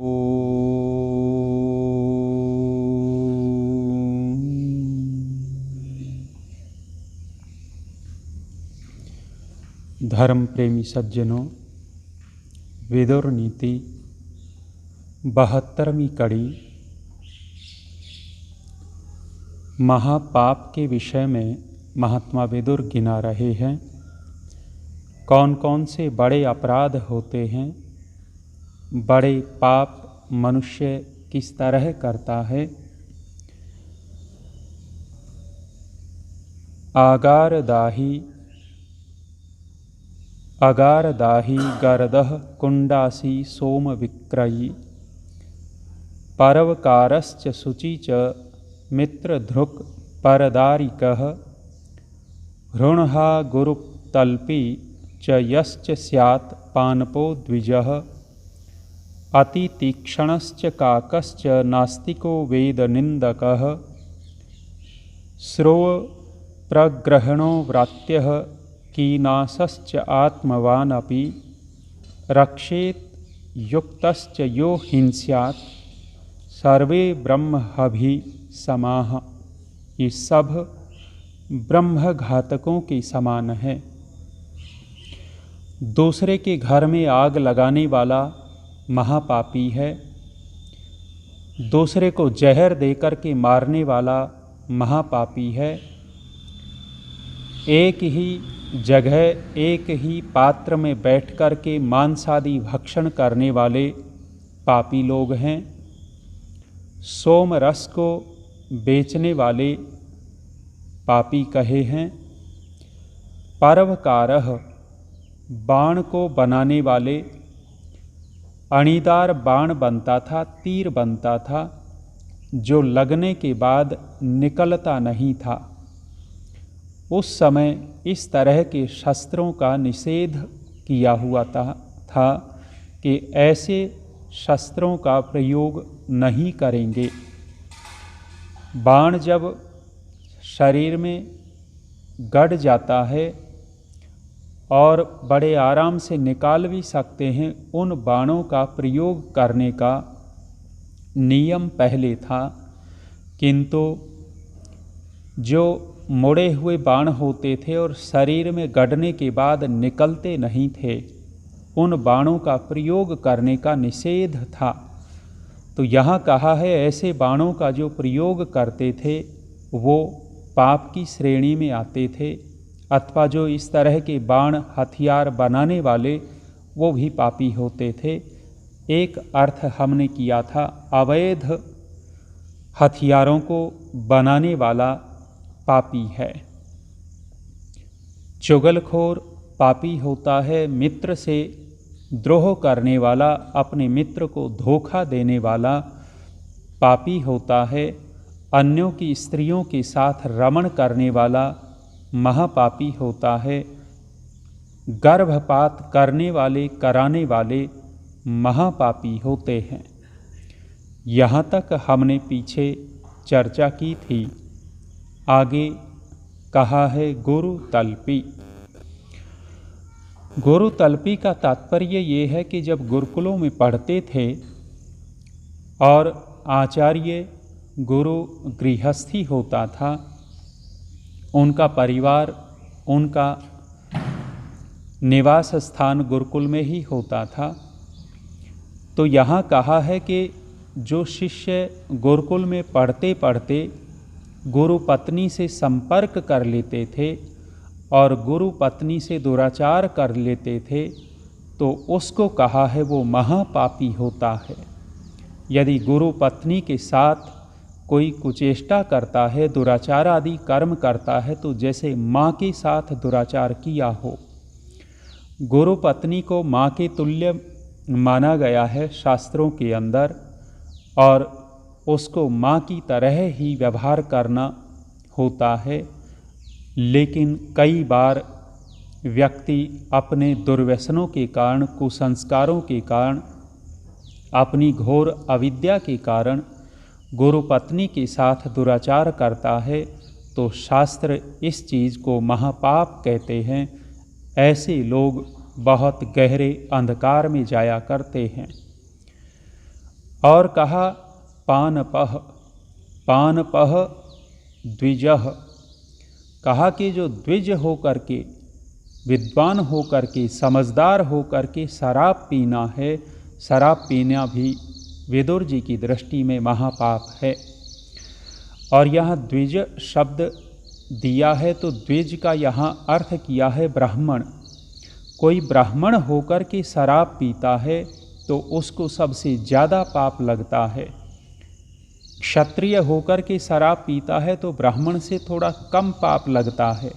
धर्म प्रेमी सज्जनों, विदुर नीति 72वीं कड़ी महापाप के विषय में महात्मा विदुर गिना रहे हैं। कौन कौन से बड़े अपराध होते हैं, बड़े पाप मनुष्य किस तरह करता है। अगारदाही गर्दह कुंडासी सोम विक्रयी परवकारश्च शुचि च मित्रधृक् परदारिकः हृणहा गुरुतल्पी च यश्च स्यात् पानपो द्विजः अतितीक्ष्णश्च काकश्च नास्तिको वेदनिन्दकः श्रोव प्रग्रहणो व्रात्यः कीनाशश्च आत्मवानपि रक्षेत युक्तश्च यो हिंस्यात् सर्वे ब्रह्मभि समाः। ये सब ब्रह्मघातकों के समान है। दूसरे के घर में आग लगाने वाला महापापी है। दूसरे को जहर देकर के मारने वाला महापापी है। एक ही जगह एक ही पात्र में बैठ कर के मांसादि भक्षण करने वाले पापी लोग हैं। सोम रस को बेचने वाले पापी कहे हैं। परवकारः बाण को बनाने वाले, अणीदार बाण बनता था, तीर बनता था, जो लगने के बाद निकलता नहीं था। उस समय इस तरह के शस्त्रों का निषेध किया हुआ था कि ऐसे शस्त्रों का प्रयोग नहीं करेंगे। बाण जब शरीर में गड़ जाता है और बड़े आराम से निकाल भी सकते हैं, उन बाणों का प्रयोग करने का नियम पहले था। किंतु जो मुड़े हुए बाण होते थे और शरीर में गड़ने के बाद निकलते नहीं थे, उन बाणों का प्रयोग करने का निषेध था। तो यहाँ कहा है ऐसे बाणों का जो प्रयोग करते थे वो पाप की श्रेणी में आते थे, अथवा जो इस तरह के बाण हथियार बनाने वाले वो भी पापी होते थे। एक अर्थ हमने किया था अवैध हथियारों को बनाने वाला पापी है। चुगलखोर पापी होता है। मित्र से द्रोह करने वाला, अपने मित्र को धोखा देने वाला पापी होता है। अन्यों की स्त्रियों के साथ रमण करने वाला महापापी होता है। गर्भपात कराने वाले महापापी होते हैं। यहाँ तक हमने पीछे चर्चा की थी। आगे कहा है गुरुतल्पी। गुरुतल्पी का तात्पर्य ये है कि जब गुरुकुलों में पढ़ते थे और आचार्य गुरु गृहस्थी होता था, उनका परिवार, उनका निवास स्थान गुरुकुल में ही होता था। तो यहाँ कहा है कि जो शिष्य गुरुकुल में पढ़ते पढ़ते गुरु पत्नी से संपर्क कर लेते थे और गुरु पत्नी से दुराचार कर लेते थे, तो उसको कहा है वो महापापी होता है। यदि गुरु पत्नी के साथ कोई कुचेष्टा करता है, दुराचार आदि कर्म करता है, तो जैसे माँ के साथ दुराचार किया हो। गुरु पत्नी को माँ के तुल्य माना गया है शास्त्रों के अंदर, और उसको माँ की तरह ही व्यवहार करना होता है। लेकिन कई बार व्यक्ति अपने दुर्व्यसनों के कारण, कुसंस्कारों के कारण, अपनी घोर अविद्या के कारण गुरु पत्नी के साथ दुराचार करता है, तो शास्त्र इस चीज़ को महापाप कहते हैं। ऐसे लोग बहुत गहरे अंधकार में जाया करते हैं। और कहा पानपः, पानपः द्विजः, कहा कि जो द्विज होकर के, विद्वान होकर के, समझदार होकर के शराब पीना है, शराब पीना भी विदुर जी की दृष्टि में महापाप है। और यहाँ द्विज शब्द दिया है तो द्विज का यहाँ अर्थ किया है ब्राह्मण। कोई ब्राह्मण होकर के शराब पीता है तो उसको सबसे ज़्यादा पाप लगता है। क्षत्रिय होकर के शराब पीता है तो ब्राह्मण से थोड़ा कम पाप लगता है।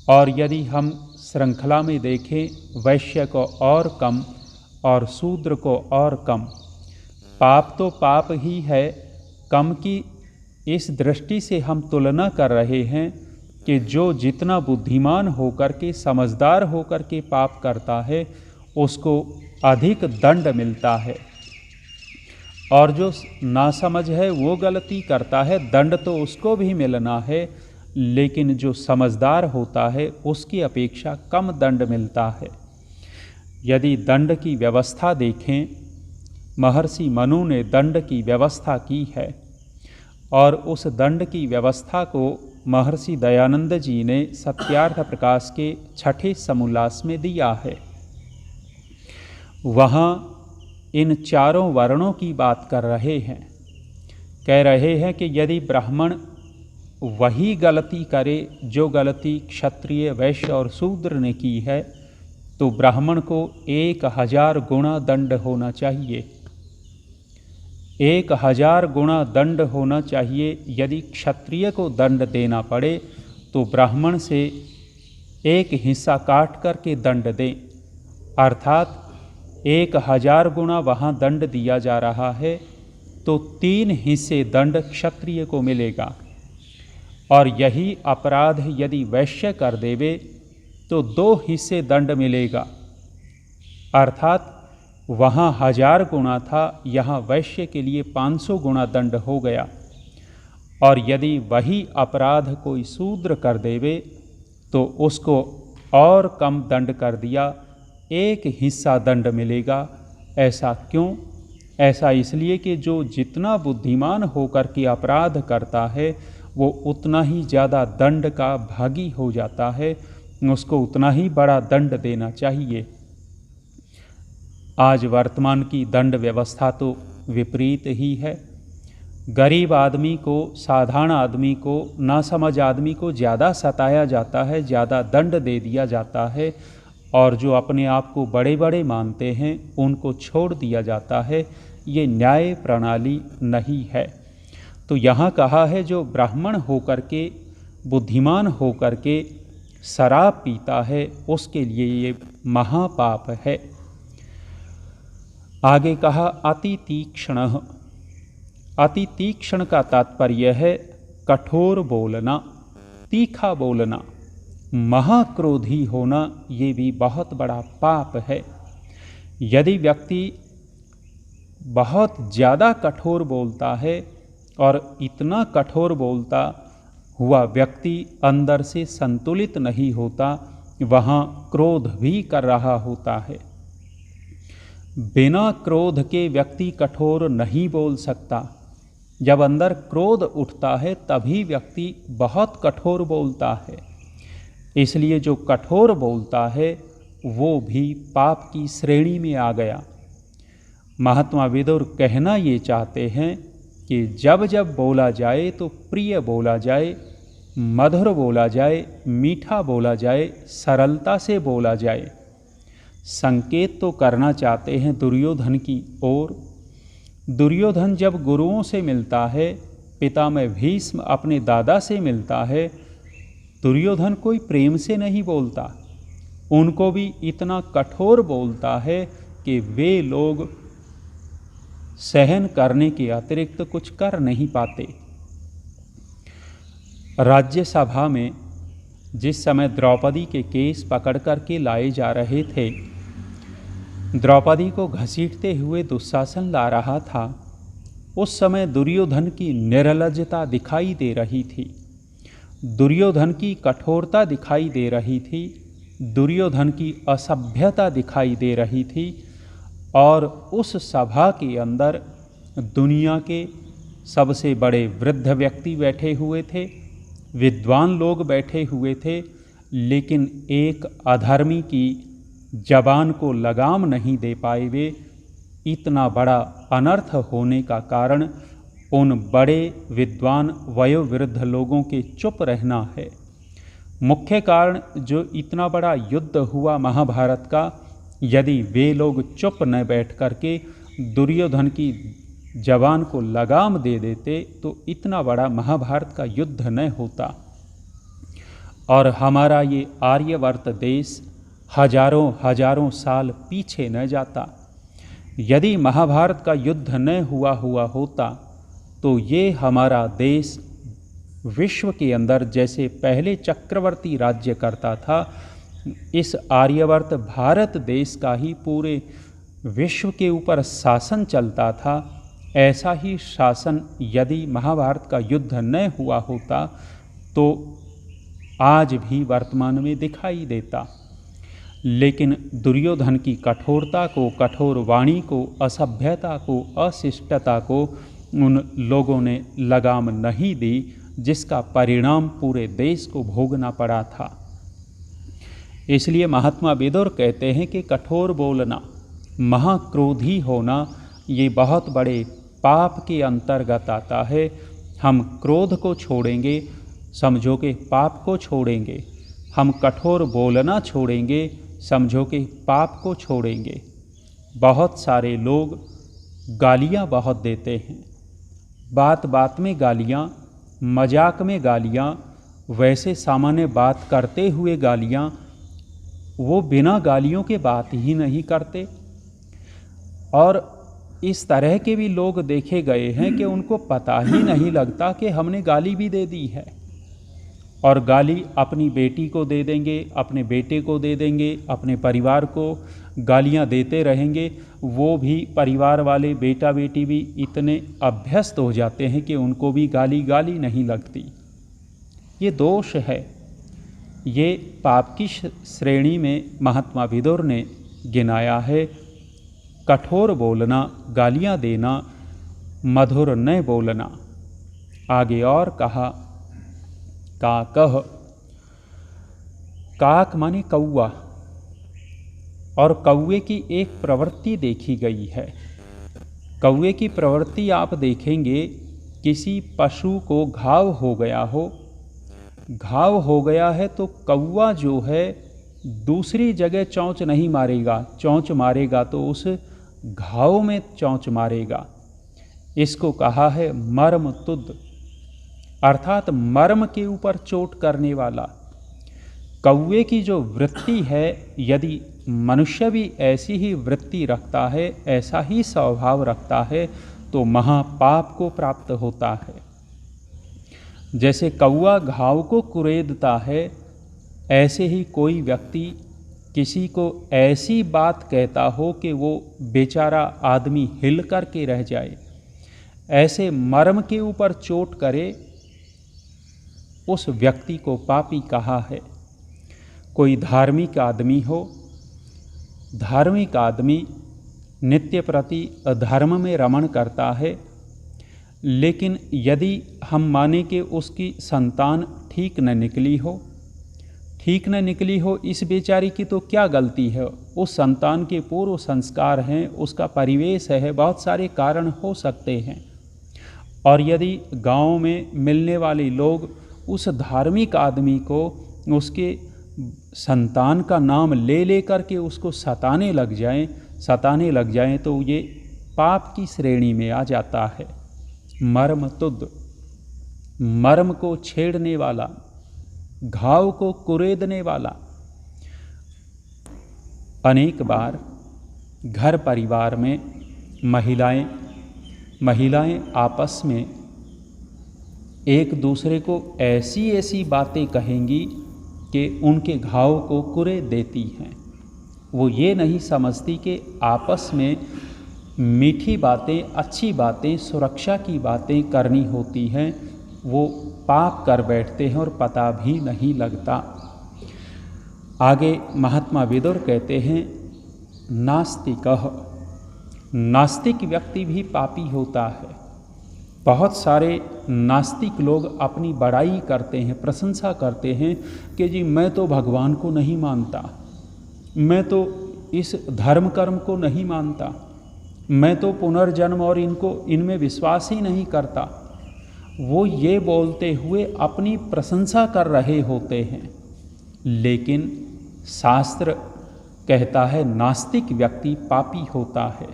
और यदि हम श्रृंखला में देखें, वैश्य को और कम और शूद्र को और कम। पाप तो पाप ही है, कम की इस दृष्टि से हम तुलना कर रहे हैं कि जो जितना बुद्धिमान होकर के, समझदार होकर के पाप करता है उसको अधिक दंड मिलता है, और जो नासमझ है वो गलती करता है, दंड तो उसको भी मिलना है, लेकिन जो समझदार होता है उसकी अपेक्षा कम दंड मिलता है। यदि दंड की व्यवस्था देखें, महर्षि मनु ने दंड की व्यवस्था की है और उस दंड की व्यवस्था को महर्षि दयानंद जी ने सत्यार्थ प्रकाश के 6ठे समोल्लास में दिया है। वहाँ इन चारों वर्णों की बात कर रहे हैं। कह रहे हैं कि यदि ब्राह्मण वही गलती करे जो गलती क्षत्रिय, वैश्य और शूद्र ने की है, तो ब्राह्मण को 1000 गुना दंड होना चाहिए। 1000 गुना दंड होना चाहिए। यदि क्षत्रिय को दंड देना पड़े तो ब्राह्मण से 1 हिस्सा काट करके दंड दें, अर्थात 1000 गुना वहाँ दंड दिया जा रहा है तो 3 हिस्से दंड क्षत्रिय को मिलेगा। और यही अपराध यदि वैश्य कर देवे तो 2 हिस्से दंड मिलेगा, अर्थात वहाँ 1000 गुना था, यहाँ वैश्य के लिए 500 गुना दंड हो गया। और यदि वही अपराध कोई शूद्र कर देवे तो उसको और कम दंड कर दिया, 1 हिस्सा दंड मिलेगा। ऐसा क्यों? ऐसा इसलिए कि जो जितना बुद्धिमान होकर के अपराध करता है वो उतना ही ज़्यादा दंड का भागी हो जाता है, उसको उतना ही बड़ा दंड देना चाहिए। आज वर्तमान की दंड व्यवस्था तो विपरीत ही है। गरीब आदमी को, साधारण आदमी को, नासमझ आदमी को ज़्यादा सताया जाता है, ज़्यादा दंड दे दिया जाता है, और जो अपने आप को बड़े बड़े मानते हैं उनको छोड़ दिया जाता है। ये न्याय प्रणाली नहीं है। तो यहाँ कहा है जो ब्राह्मण होकर के, बुद्धिमान होकर के शराब पीता है उसके लिए ये महापाप है। आगे कहा अति तीक्ष्ण। अति तीक्ष्ण का तात्पर्य है कठोर बोलना, तीखा बोलना, महाक्रोधी होना, ये भी बहुत बड़ा पाप है। यदि व्यक्ति बहुत ज़्यादा कठोर बोलता है और इतना कठोर बोलता हुआ व्यक्ति अंदर से संतुलित नहीं होता, वहाँ क्रोध भी कर रहा होता है। बिना क्रोध के व्यक्ति कठोर नहीं बोल सकता। जब अंदर क्रोध उठता है तभी व्यक्ति बहुत कठोर बोलता है। इसलिए जो कठोर बोलता है वो भी पाप की श्रेणी में आ गया। महात्मा विदुर कहना ये चाहते हैं कि जब जब बोला जाए तो प्रिय बोला जाए, मधुर बोला जाए, मीठा बोला जाए, सरलता से बोला जाए। संकेत तो करना चाहते हैं दुर्योधन की ओर। दुर्योधन जब गुरुओं से मिलता है, पितामह भीष्म अपने दादा से मिलता है, दुर्योधन कोई प्रेम से नहीं बोलता, उनको भी इतना कठोर बोलता है कि वे लोग सहन करने के अतिरिक्त कुछ कर नहीं पाते। राज्यसभा में जिस समय द्रौपदी के केस पकड़ कर के लाए जा रहे थे, द्रौपदी को घसीटते हुए दुशासन ला रहा था, उस समय दुर्योधन की निर्लज्जता दिखाई दे रही थी, दुर्योधन की कठोरता दिखाई दे रही थी, दुर्योधन की असभ्यता दिखाई दे रही थी। और उस सभा के अंदर दुनिया के सबसे बड़े वृद्ध व्यक्ति बैठे हुए थे, विद्वान लोग बैठे हुए थे, लेकिन एक अधर्मी की जबान को लगाम नहीं दे पाए वे। इतना बड़ा अनर्थ होने का कारण उन बड़े विद्वान वयोवृद्ध लोगों के चुप रहना है। मुख्य कारण जो इतना बड़ा युद्ध हुआ महाभारत का, यदि वे लोग चुप न बैठ करके दुर्योधन की जवान को लगाम दे देते तो इतना बड़ा महाभारत का युद्ध न होता और हमारा ये आर्यवर्त देश हजारों हजारों साल पीछे न जाता। यदि महाभारत का युद्ध न हुआ होता तो ये हमारा देश विश्व के अंदर जैसे पहले चक्रवर्ती राज्य करता था, इस आर्यवर्त भारत देश का ही पूरे विश्व के ऊपर शासन चलता था। ऐसा ही शासन यदि महाभारत का युद्ध न हुआ होता तो आज भी वर्तमान में दिखाई देता। लेकिन दुर्योधन की कठोरता को, कठोर वाणी को, असभ्यता को, अशिष्टता को उन लोगों ने लगाम नहीं दी, जिसका परिणाम पूरे देश को भोगना पड़ा था। इसलिए महात्मा विदुर कहते हैं कि कठोर बोलना, महाक्रोधी होना, ये बहुत बड़े पाप के अंतर्गत आता है। हम क्रोध को छोड़ेंगे, समझो कि पाप को छोड़ेंगे। हम कठोर बोलना छोड़ेंगे, समझो कि पाप को छोड़ेंगे। बहुत सारे लोग गालियाँ बहुत देते हैं, बात बात में गालियाँ, मजाक में गालियाँ, वैसे सामान्य बात करते हुए गालियाँ, वो बिना गालियों के बात ही नहीं करते। और इस तरह के भी लोग देखे गए हैं कि उनको पता ही नहीं लगता कि हमने गाली भी दे दी है, और गाली अपनी बेटी को दे देंगे, अपने बेटे को दे देंगे, अपने परिवार को गालियां देते रहेंगे। वो भी परिवार वाले बेटा बेटी भी इतने अभ्यस्त हो जाते हैं कि उनको भी गाली नहीं लगती। ये दोष है, ये पाप की श्रेणी में महात्मा विदुर ने गिनाया है। कठोर बोलना, गालियां देना, मधुर न बोलना। आगे और कहा, काकह, काक माने कौआ, और कौए की एक प्रवृत्ति देखी गई है। कौए की प्रवृत्ति आप देखेंगे, किसी पशु को घाव हो गया हो, घाव हो गया है तो कौआ जो है दूसरी जगह चोंच नहीं मारेगा, चोंच मारेगा तो उस घाव में चोंच मारेगा। इसको कहा है मर्मतुद, अर्थात मर्म के ऊपर चोट करने वाला। कौए की जो वृत्ति है, यदि मनुष्य भी ऐसी ही वृत्ति रखता है, ऐसा ही स्वभाव रखता है, तो महापाप को प्राप्त होता है। जैसे कौआ घाव को कुरेदता है, ऐसे ही कोई व्यक्ति किसी को ऐसी बात कहता हो कि वो बेचारा आदमी हिल कर के रह जाए, ऐसे मर्म के ऊपर चोट करे, उस व्यक्ति को पापी कहा है। कोई धार्मिक आदमी हो, धार्मिक आदमी नित्य प्रति धर्म में रमण करता है, लेकिन यदि हम माने कि उसकी संतान ठीक न निकली हो, ठीक न निकली हो, इस बेचारी की तो क्या गलती है? उस संतान के पूर्व संस्कार हैं, उसका परिवेश है, बहुत सारे कारण हो सकते हैं। और यदि गांव में मिलने वाले लोग उस धार्मिक आदमी को उसके संतान का नाम ले लेकर के उसको सताने लग जाएं, तो ये पाप की श्रेणी में आ जाता है। मर्मतुद, मर्म को छेड़ने वाला, घाव को कुरेदने वाला। अनेक बार घर परिवार में महिलाएं आपस में एक दूसरे को ऐसी ऐसी बातें कहेंगी कि उनके घाव को कुरेद देती हैं। वो ये नहीं समझती कि आपस में मीठी बातें, अच्छी बातें, सुरक्षा की बातें करनी होती हैं। वो पाप कर बैठते हैं और पता भी नहीं लगता। आगे महात्मा विदुर कहते हैं, नास्तिकः, नास्तिक व्यक्ति भी पापी होता है। बहुत सारे नास्तिक लोग अपनी बड़ाई करते हैं, प्रशंसा करते हैं कि जी मैं तो भगवान को नहीं मानता, मैं तो इस धर्म कर्म को नहीं मानता, मैं तो पुनर्जन्म और इनमें विश्वास ही नहीं करता। वो ये बोलते हुए अपनी प्रशंसा कर रहे होते हैं, लेकिन शास्त्र कहता है नास्तिक व्यक्ति पापी होता है।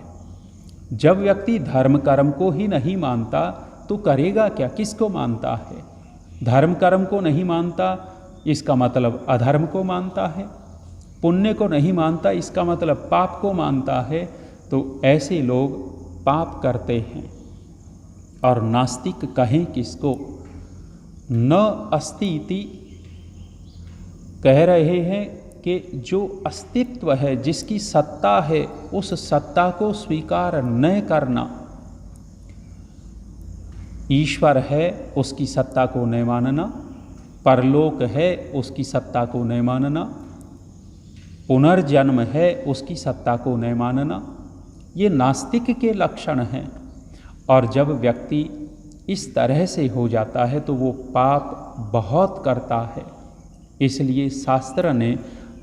जब व्यक्ति धर्म कर्म को ही नहीं मानता तो करेगा क्या, किसको मानता है? धर्म कर्म को नहीं मानता इसका मतलब अधर्म को मानता है, पुण्य को नहीं मानता इसका मतलब पाप को मानता है। तो ऐसे लोग पाप करते हैं। और नास्तिक कहें किसको? न अस्ति इति कह रहे हैं कि जो अस्तित्व है, जिसकी सत्ता है, उस सत्ता को स्वीकार न करना। ईश्वर है उसकी सत्ता को न मानना, परलोक है उसकी सत्ता को न मानना, पुनर्जन्म है उसकी सत्ता को न मानना, ये नास्तिक के लक्षण हैं। और जब व्यक्ति इस तरह से हो जाता है तो वो पाप बहुत करता है। इसलिए शास्त्र ने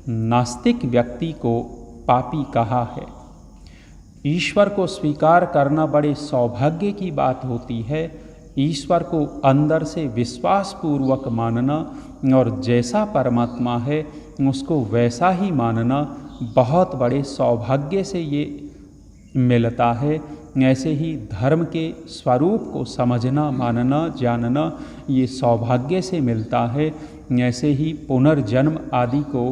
नास्तिक व्यक्ति को पापी कहा है। ईश्वर को स्वीकार करना बड़े सौभाग्य की बात होती है। ईश्वर को अंदर से विश्वास पूर्वक मानना और जैसा परमात्मा है उसको वैसा ही मानना बहुत बड़े सौभाग्य से ये मिलता है। ऐसे ही धर्म के स्वरूप को समझना, मानना, जानना ये सौभाग्य से मिलता है। ऐसे ही पुनर्जन्म आदि को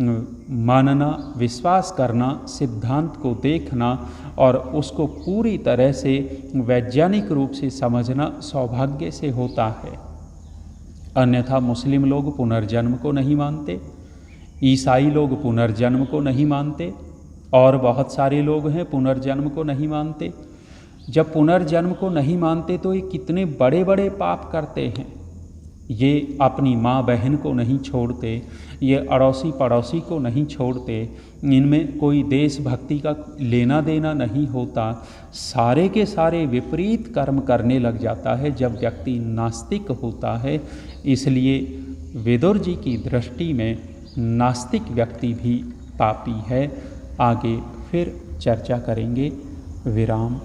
मानना, विश्वास करना, सिद्धांत को देखना और उसको पूरी तरह से वैज्ञानिक रूप से समझना सौभाग्य से होता है। अन्यथा मुस्लिम लोग पुनर्जन्म को नहीं मानते, ईसाई लोग पुनर्जन्म को नहीं मानते और बहुत सारे लोग हैं पुनर्जन्म को नहीं मानते। जब पुनर्जन्म को नहीं मानते तो ये कितने बड़े बड़े पाप करते हैं। ये अपनी माँ बहन को नहीं छोड़ते, ये अड़ोसी पड़ोसी को नहीं छोड़ते, इनमें कोई देशभक्ति का लेना देना नहीं होता। सारे के सारे विपरीत कर्म करने लग जाता है जब व्यक्ति नास्तिक होता है। इसलिए विदुर जी की दृष्टि में नास्तिक व्यक्ति भी पापी है। आगे फिर चर्चा करेंगे। विराम।